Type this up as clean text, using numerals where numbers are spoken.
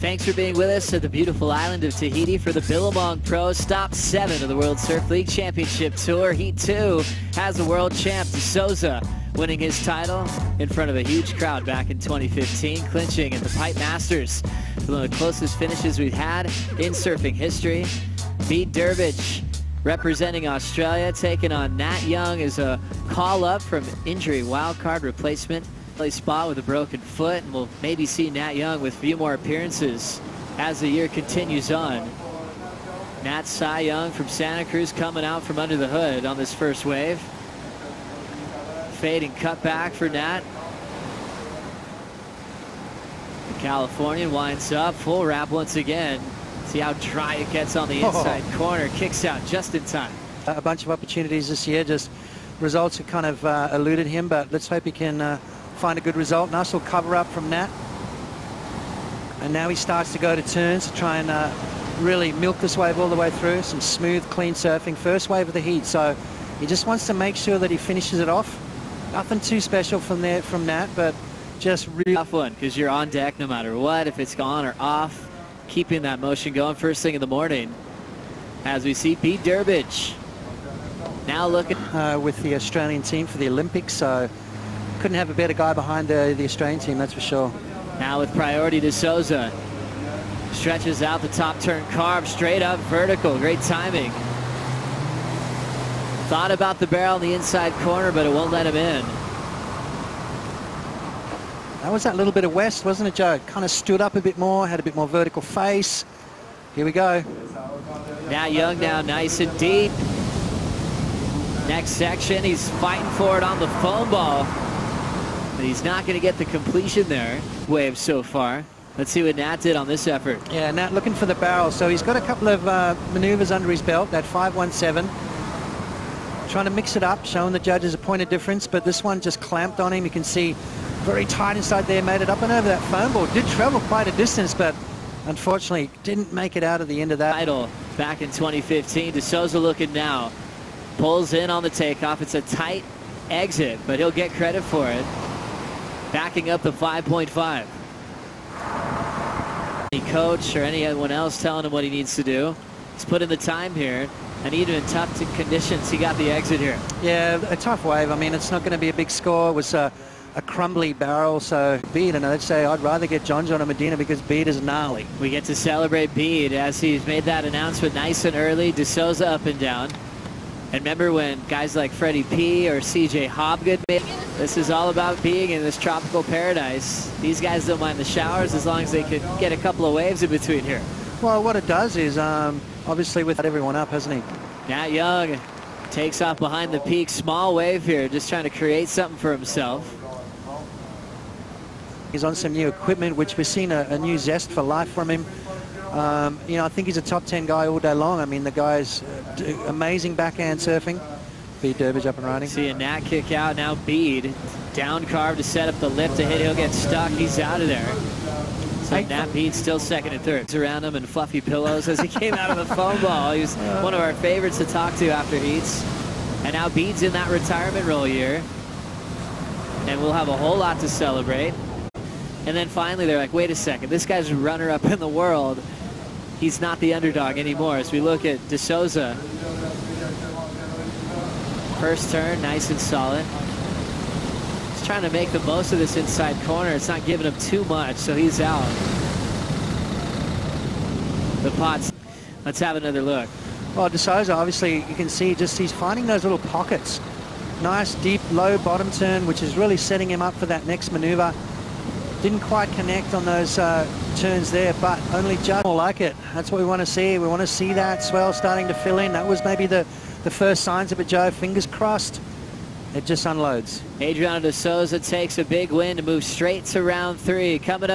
Thanks for being with us at the beautiful island of Tahiti for the Billabong Pro Stop 7 of the World Surf League Championship Tour. Heat 2 has the world champ Souza winning his title in front of a huge crowd back in 2015, clinching at the Pipe Masters. One of the closest finishes we've had in surfing history. Beat Durbidge, representing Australia, taking on Nat Young as a call-up from injury wildcard replacement. Spot with a broken foot, and we'll maybe see Nat Young with a few more appearances as the year continues on. Nat Cy Young from Santa Cruz coming out from under the hood on this first wave. Fading cut back for Nat. The Californian winds up, full wrap once again. See how dry it gets on the inside corner. Kicks out just in time. A bunch of opportunities this year, just results have kind of eluded him, but let's hope he can find a good result. Nice little cover up from Nat. And now he starts to go to turns to try and really milk this wave all the way through. Some smooth, clean surfing. First wave of the heat, so he just wants to make sure that he finishes it off. Nothing too special from Nat, but just really tough one, because you're on deck no matter what, if it's on or off. Keeping that motion going first thing in the morning. As we see Pete Durbidge now looking with the Australian team for the Olympics, so couldn't have a better guy behind the Australian team, that's for sure. Now with priority to Souza. Stretches out the top turn carve, straight up vertical. Great timing. Thought about the barrel in the inside corner, but it won't let him in. That was that little bit of west, wasn't it, Joe? Kind of stood up a bit more, had a bit more vertical face. Here we go. Now Young now nice and deep. Next section, he's fighting for it on the foam ball. But he's not going to get the completion there. Wave so far. Let's see what Nat did on this effort. Yeah, Nat looking for the barrel. So he's got a couple of maneuvers under his belt, that 517. Trying to mix it up, showing the judges a point of difference, but this one just clamped on him. You can see very tight inside there, made it up and over that foam ball. Did travel quite a distance, but unfortunately didn't make it out of the end of that. Title back in 2015. Souza looking now. Pulls in on the takeoff. It's a tight exit, but he'll get credit for it. Backing up the 5.5. Any coach or anyone else telling him what he needs to do. He's put in the time here, and even in tough conditions, he got the exit here. Yeah, a tough wave. I mean, it's not going to be a big score. It was a crumbly barrel, so Bede, and I'd say I'd rather get John or Medina because Bede is gnarly. We get to celebrate Bede as he's made that announcement nice and early. Souza up and down. And remember when guys like Freddie P or CJ Hobgood made this is all about being in this tropical paradise. These guys don't mind the showers as long as they could get a couple of waves in between here. Well, what it does is obviously with everyone up, hasn't he? Nat Young takes off behind the peak. Small wave here, just trying to create something for himself. He's on some new equipment, which we've seen a new zest for life from him. You know, I think he's a top 10 guy all day long. I mean, the guy's amazing backhand surfing. Beat Durbidge up and running. See a Nat kick out, now Bede. Down carve to set up the lift to hit. He'll get stuck. He's out of there. So Nat Bede still second and third. Around him and fluffy pillows as he came out of the foam ball. He was one of our favorites to talk to after heats. And now Bede's in that retirement role year. And we'll have a whole lot to celebrate. And then finally they're like, wait a second, this guy's a runner-up in the world. He's not the underdog anymore. As we look at Souza. First turn, nice and solid. He's trying to make the most of this inside corner. It's not giving him too much, so he's out. The pots. Let's have another look. Well, Souza, obviously, you can see just he's finding those little pockets. Nice, deep, low bottom turn, which is really setting him up for that next maneuver. Didn't quite connect on those turns there, but only just more like it. That's what we want to see. We want to see that swell starting to fill in. That was maybe the first signs of it, Joe. Fingers crossed. It just unloads. Adriano Souza takes a big win to move straight to round 3. Coming up.